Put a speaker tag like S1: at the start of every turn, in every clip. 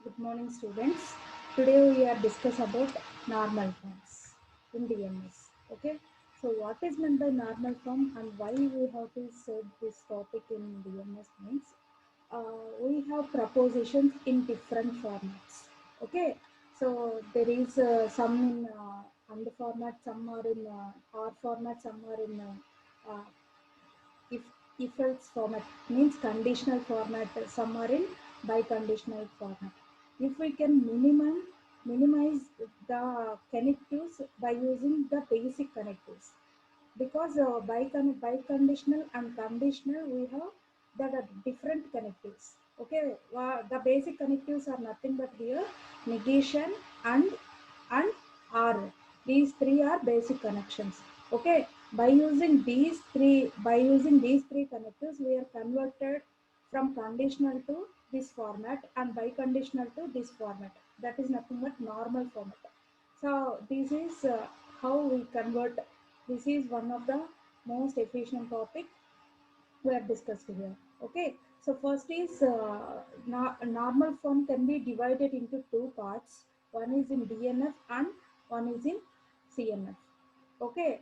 S1: Good morning, students. Today we are discuss about normal forms in DMS. Okay. So what is meant by normal form and why we have to set this topic in DMS means we have propositions in different formats. Okay. So there is some in and format, some are in R format, some are in if if else format means conditional format, some are in biconditional format. If we can minimize the connectives by using the basic connectives, because biconditional and conditional we have that are different connectives. Okay, the basic connectives are nothing but here negation and R. These three are basic connections. Okay, by using these three connectives, we are converted from conditional to this format and biconditional to this format. That is nothing but normal format. So this is how we convert. This is one of the most efficient topic we are discussed here. Okay, so first is normal form can be divided into two parts. One is in DNF and one is in CNF. Okay,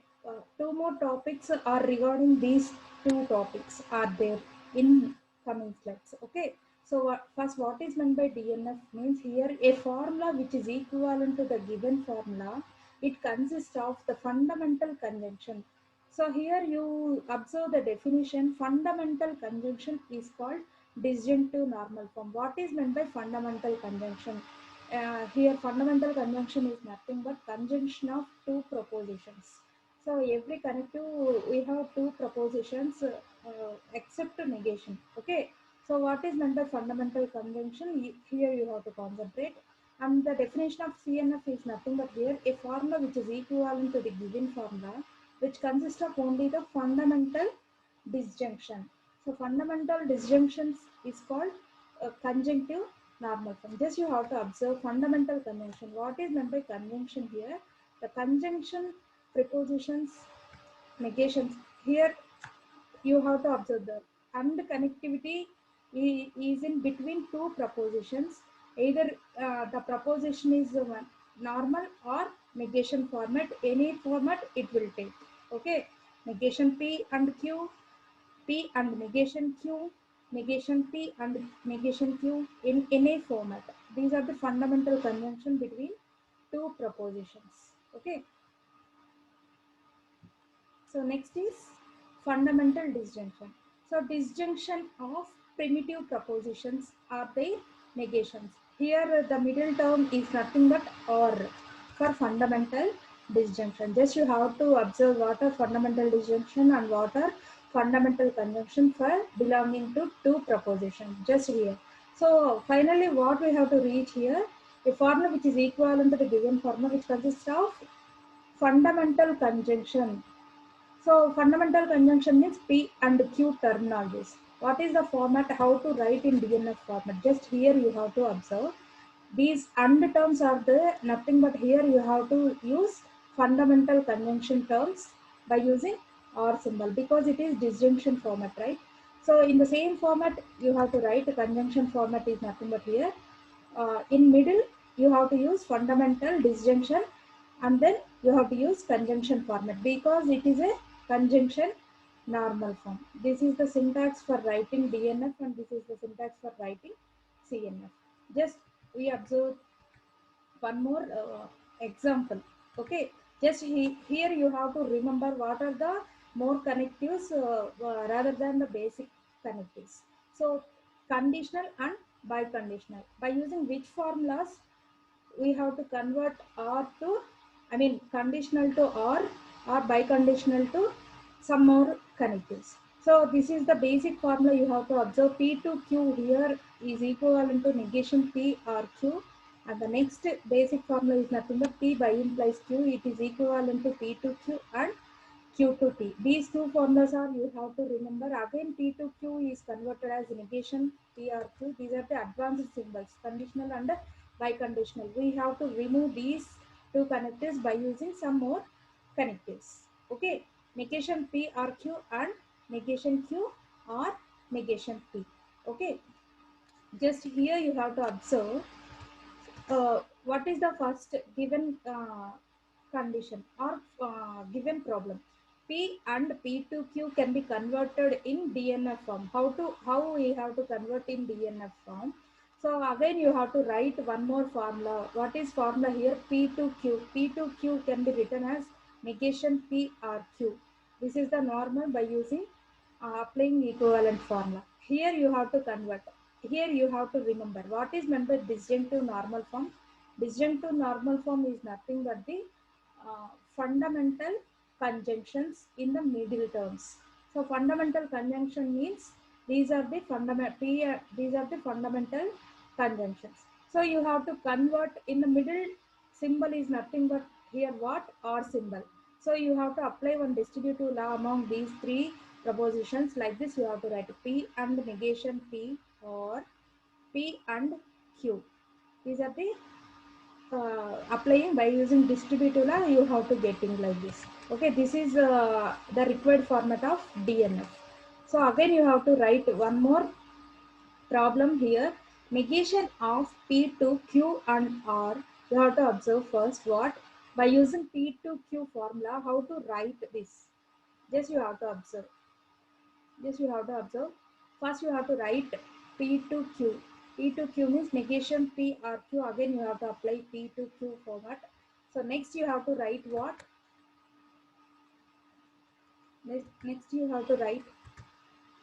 S1: two more topics are regarding these two topics are there in coming slides. Okay, so first, what is meant by DNF means here a formula which is equivalent to the given formula. It consists of the fundamental conjunction. So here you observe the definition. Fundamental conjunction is called disjunctive normal form. What is meant by fundamental conjunction? Here fundamental conjunction is nothing but conjunction of two propositions. So every connective we have two propositions except negation. Okay. So what is meant by fundamental conjunction? Here you have to concentrate. And the definition of CNF is nothing but here a formula which is equivalent to the given formula, which consists of only the fundamental disjunction. So fundamental disjunctions is called conjunctive normal form. Just you have to observe fundamental conjunction. What is meant by conjunction here? The conjunction prepositions, negations. Here you have to observe the and connectivity is in between two propositions. Either the proposition is normal or negation format. Any format it will take. Okay, negation P and Q, P and negation Q, negation P and negation Q in any format. These are the fundamental conjunction between two propositions. Okay. So next is fundamental disjunction. So disjunction of primitive propositions are their negations. Here the middle term is nothing but or for fundamental disjunction. Just you have to observe what are fundamental disjunction and what are fundamental conjunction for belonging to two propositions. Just here. So finally what we have to reach here, a formula which is equivalent to the given formula which consists of fundamental conjunction. So fundamental conjunction means P and Q terminologies. What is the format? How to write in DNF format? Just here you have to observe. These and terms are there, nothing but here you have to use fundamental conjunction terms by using or symbol because it is disjunction format, right? So in the same format you have to write. The conjunction format is nothing but here. In middle you have to use fundamental disjunction and then you have to use conjunction format because it is a conjunction normal form. This is the syntax for writing DNF and this is the syntax for writing CNF. Just we observe one more example. Okay, just here you have to remember what are the more connectives rather than the basic connectives. So conditional and biconditional. By using which formulas we have to convert R to, I mean conditional to R or biconditional to some more connectives. So this is the basic formula you have to observe. P to Q here is equivalent to negation P or Q, and the next basic formula is nothing but P by implies Q. It is equivalent to P to Q and Q to T. These two formulas are you have to remember. Again P to Q is converted as negation P or Q. These are the advanced symbols, conditional and biconditional. We have to remove these two connectives by using some more connectives. Okay, negation P or Q and negation Q or negation P. Okay, just here you have to observe what is the first given condition or given problem? P and P2Q can be converted in DNF form. How we have to convert in DNF form? So again you have to write one more formula. What is formula here? P2Q. P2Q can be written as negation PRQ. This is the normal by using applying equivalent formula. Here you have to convert. Here you have to remember what is meant by disjunctive normal form. Disjunctive normal form is nothing but the fundamental conjunctions in the middle terms. So fundamental conjunction means these are the fundamental conjunctions. So you have to convert in the middle symbol is nothing but here what or symbol. So you have to apply one distributive law among these three propositions. Like this you have to write P and negation P or P and Q. These are the applying by using distributive law. You have to getting like this. Okay, this is the required format of DNF. So again you have to write one more problem here. Negation of P to Q and R. You have to observe first what by using P to Q formula how to write this. Just you have to observe. Yes, you have to observe. First, you have to write P to Q. P to Q means negation P or Q. Again, you have to apply P to Q format. So next, you have to write what? Next you have to write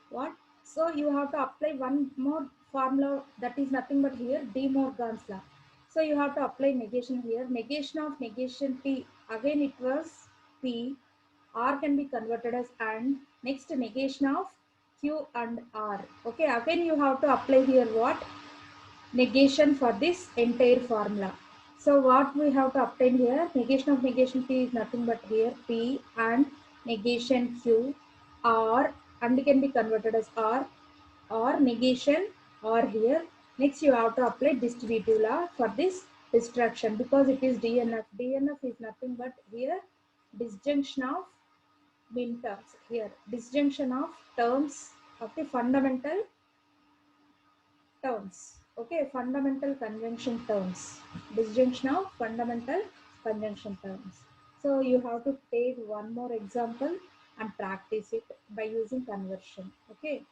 S1: what? So you have to apply one more formula that is nothing but here De Morgan's law. So you have to apply negation here. Negation of negation P. Again, it was P. R can be converted as and. Next negation of Q and R. Okay, again you have to apply here what? Negation for this entire formula. So what we have to obtain here? Negation of negation P is nothing but here P and negation Q R and can be converted as R or negation or here. Next you have to apply distributive law for this distraction because it is DNF. DNF is nothing but here disjunction of min terms here disjunction of terms of the fundamental terms. Okay, fundamental conjunction terms, disjunction of fundamental conjunction terms. So you have to take one more example and practice it by using conversion. Okay,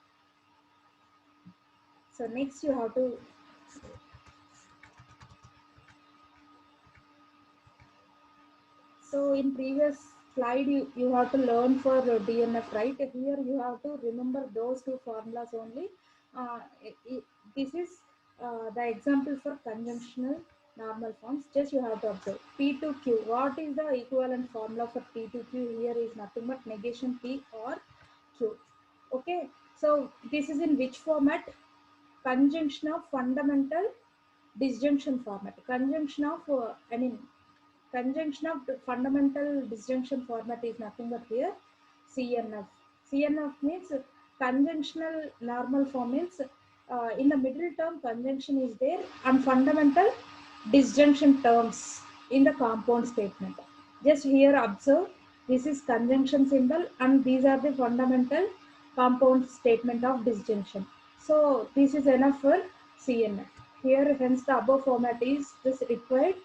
S1: so next you have to so in previous slide you have to learn for DNF, right? Here you have to remember those two formulas only. This is the example for conjunctional normal forms. Just you have to observe P to Q. What is the equivalent formula for P to Q? Here is nothing but negation P or Q. Okay, so this is in which format? Conjunction of fundamental disjunction format. Conjunction of conjunction of the fundamental disjunction format is nothing but here CNF. CNF means conjunctional normal form means in the middle term conjunction is there and fundamental disjunction terms in the compound statement. Just here observe this is conjunction symbol and these are the fundamental compound statement of disjunction. So this is enough for CNF. Here hence the above format is this required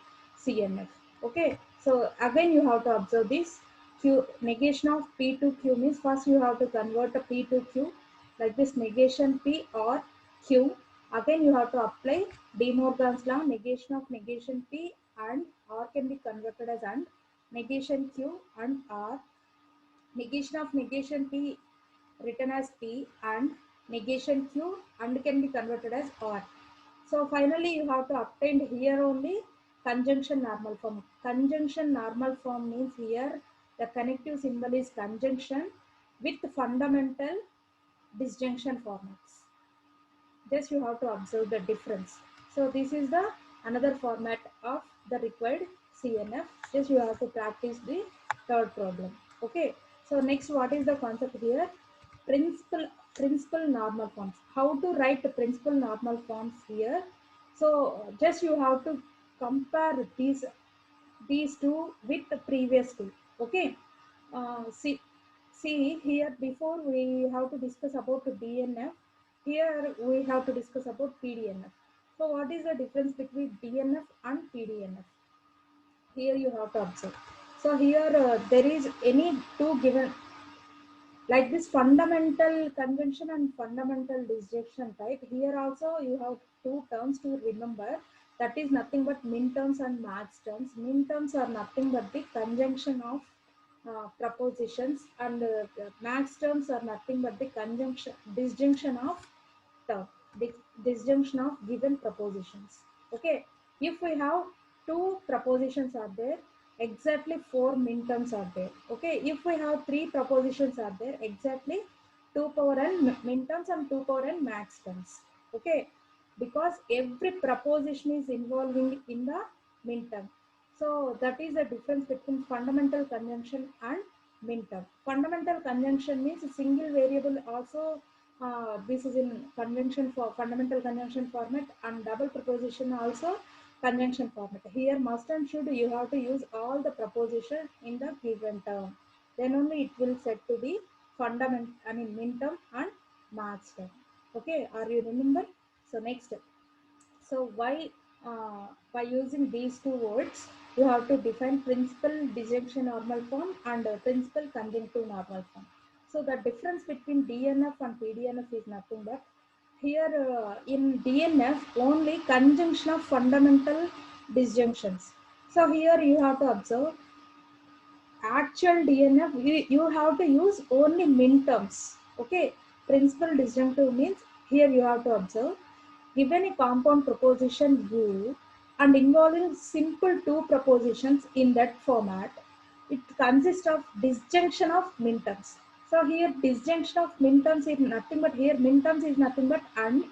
S1: CNF. Okay, so again you have to observe this Q negation of P to Q means first you have to convert a P to Q like this negation P or Q. Again you have to apply De Morgan's law, negation of negation P and R can be converted as and, negation Q and R, negation of negation P written as P and negation Q and can be converted as R. So finally you have to obtain here only conjunction normal form. Conjunction normal form means here the connective symbol is conjunction with fundamental disjunction formats. Just you have to observe the difference. So this is the another format of the required CNF. Just you have to practice the third problem. Okay, so next what is the concept here? Principal normal forms. How to write the principal normal forms here? So just you have to compare these two with the previous two. Okay, see here before we have to discuss about the DNF. Here we have to discuss about PDNF. So what is the difference between DNF and PDNF? Here you have to observe. So here there is any two given, like this fundamental conjunction and fundamental disjunction type. Here also you have two terms to remember. That is nothing but min terms and max terms. Min terms are nothing but the conjunction of prepositions, and max terms are nothing but the conjunction disjunction of term, disjunction of given prepositions. Okay, if we have two prepositions are there, exactly four min terms are there. Okay, if we have three prepositions are there, exactly 2 power n min terms and 2 power n max terms. Okay, because every preposition is involving in the min term. So that is the difference between fundamental conjunction and min term. Fundamental conjunction means a single variable also. This is in conjunction for fundamental conjunction format, and double preposition also conjunction format. Here must and should you have to use all the preposition in the given term. Then only it will set to be fundament, I mean min term and max term. Okay, are you remember? So next, so why by using these two words, you have to define principal disjunction normal form and principal conjunctive normal form. So the difference between DNF and PDNF is nothing but here in DNF only conjunction of fundamental disjunctions. So here you have to observe actual DNF, you have to use only min terms. Okay, principal disjunctive means here you have to observe given a compound proposition U and involving simple two propositions in that format, it consists of disjunction of min terms. So here disjunction of min terms is nothing but here min terms is nothing but and.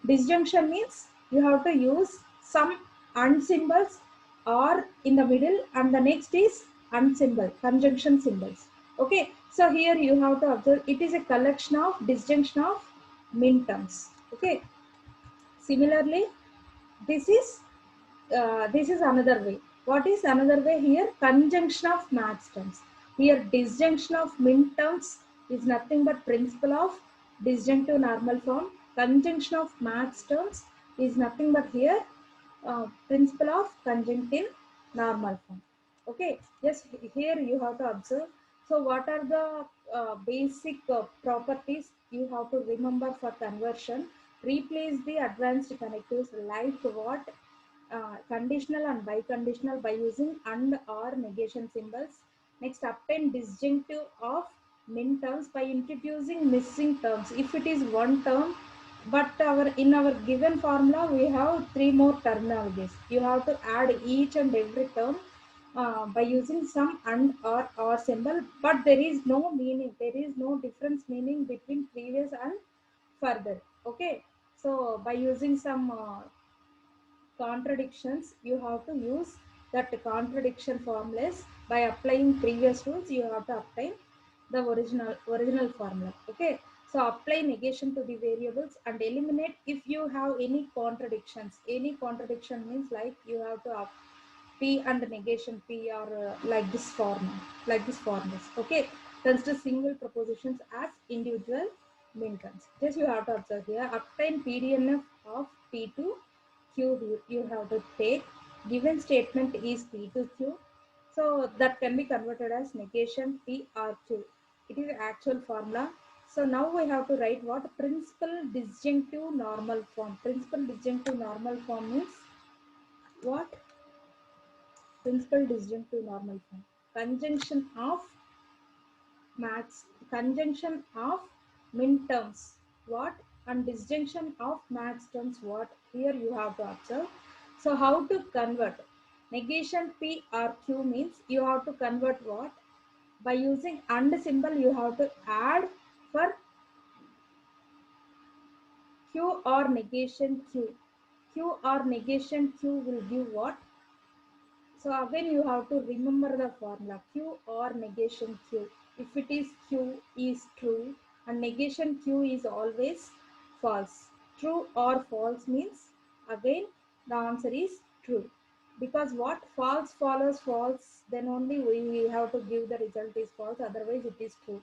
S1: Disjunction means you have to use some and symbols or in the middle, and the next is and symbol, conjunction symbols. Okay, so here you have to observe it is a collection of disjunction of min terms. Okay, similarly, this is another way. What is another way here? Conjunction of max terms. Here disjunction of min terms is nothing but principle of disjunctive normal form. Conjunction of max terms is nothing but here principle of conjunctive normal form. Okay, just here you have to observe. So what are the basic properties you have to remember for conversion? Replace the advanced connectives like what? Conditional and biconditional by using and or negation symbols. Next, obtain disjunctive of min terms by introducing missing terms. If it is one term, but our in our given formula we have three more terminologies. You have to add each and every term by using some and or symbol, but there is no meaning. There is no difference meaning between previous and further. Okay, so by using some contradictions, you have to use that contradiction formulas. By applying previous rules, you have to obtain the original formula. Okay, so apply negation to the variables and eliminate if you have any contradictions. Any contradiction means like you have to p and negation p are like this form, like this formulas. Okay, consider single propositions as individual min terms. Just you have to observe here, obtain PDNF of p to q. You have to take given statement is p to q, so that can be converted as negation p r q. It is actual formula. So now we have to write what? Principal disjunctive normal form. Principal disjunctive normal form means what? Principal disjunctive normal form. Conjunction of max, conjunction of min terms. What? And disjunction of max terms. What? Here you have to observe. So how to convert? Negation P or Q means you have to convert what? By using and symbol you have to add for Q or negation Q. Q or negation Q will give what? So again you have to remember the formula Q or negation Q. If it is Q is true and negation Q is always false. True or false means again the answer is true. Because what? False follows false, then only we have to give the result is false, otherwise it is true.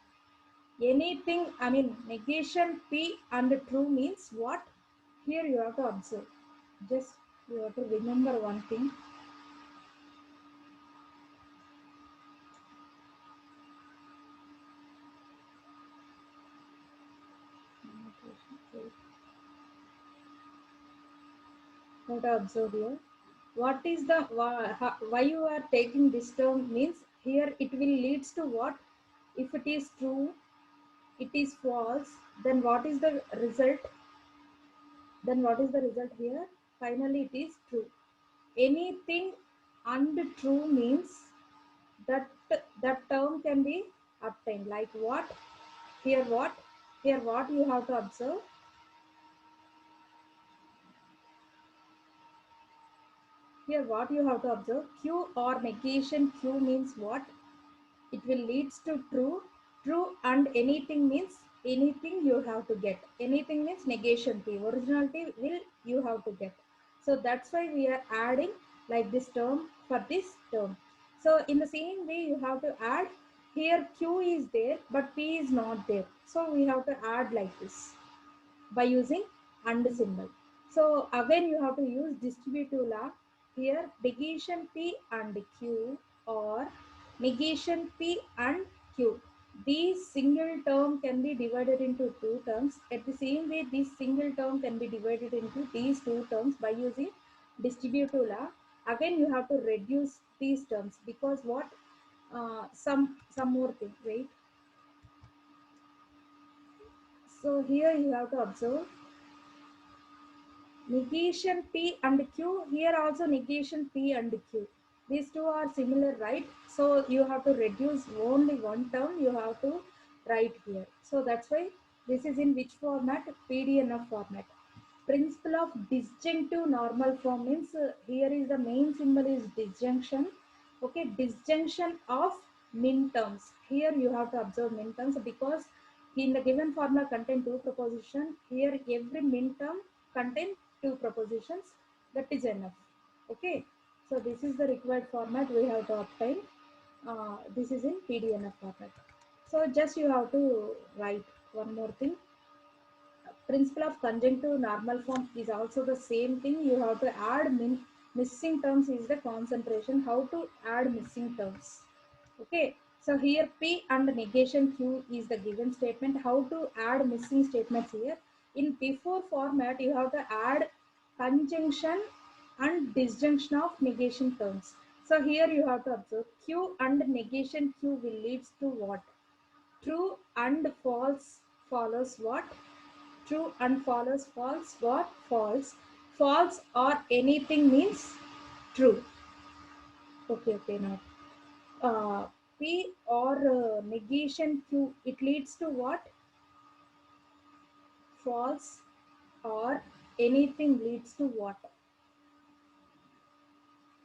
S1: Anything, I mean negation P and true means what? Here you have to observe. Just you have to remember one thing. How to observe here. What is the why you are taking this term means here it will leads to what? If it is true, it is false, then what is the result? Then what is the result here? Finally, it is true. Anything untrue means that that term can be obtained. Like what? Here what? Here what you have to observe? Here what you have to observe? Q or negation Q means what? It will leads to true. True and anything means anything you have to get. Anything means negation P. Originality will you have to get. So that's why we are adding like this term for this term. So in the same way you have to add here Q is there but P is not there. So we have to add like this by using and symbol. So again you have to use distributive law. Here negation P and Q or negation P and Q. These single term can be divided into two terms. At the same way, this single term can be divided into these two terms by using distributive law. Again, you have to reduce these terms because what? Some more thing. Wait. So here you have to observe negation P and Q. Here also negation P and Q. These two are similar, right? So you have to reduce only one term. You have to write here. So that's why this is in which format? PDNF format. Principle of disjunctive normal form means here is the main symbol is disjunction. Okay, disjunction of min terms. Here you have to observe min terms because in the given formula contain two proposition. Here every min term contain two propositions. That is enough. Okay, so this is the required format we have to obtain. This is in PDNF format. So just you have to write one more thing. Principle of conjunctive normal form is also the same thing. You have to add missing terms is the concentration. How to add missing terms? Okay, so here P and negation Q is the given statement. How to add missing statements? Here in before format you have to add conjunction and disjunction of negation terms. So here you have to observe Q and negation Q will leads to what? True and false follows what? True and follows false. What? False. False or anything means true. Okay, okay, now. P or negation Q, it leads to what? False or anything leads to what?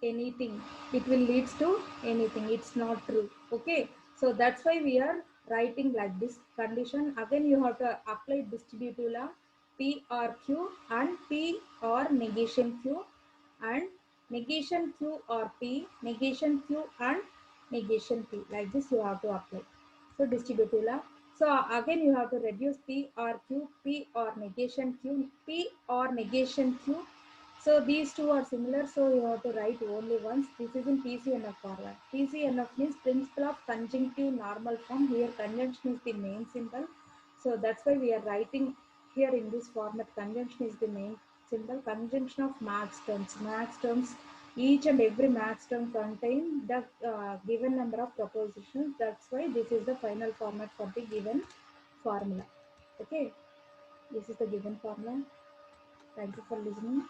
S1: Anything. It will leads to anything. It's not true. Okay, so that's why we are writing like this condition. Again you have to apply distributive law. P or Q and P or negation Q and negation Q or P, negation Q and negation P, like this you have to apply. So distributive law. So again you have to reduce P or Q, P or negation Q, P or negation Q. So these two are similar, so you have to write only once. This is in PCNF format. PCNF means principle of conjunctive normal form. Here conjunction is the main symbol. So that's why we are writing here in this format. Conjunction is the main symbol. Conjunction of max terms. Max terms, each and every max term contain the given number of propositions. That's why this is the final format for the given formula. Okay, this is the given formula. Thank you for listening.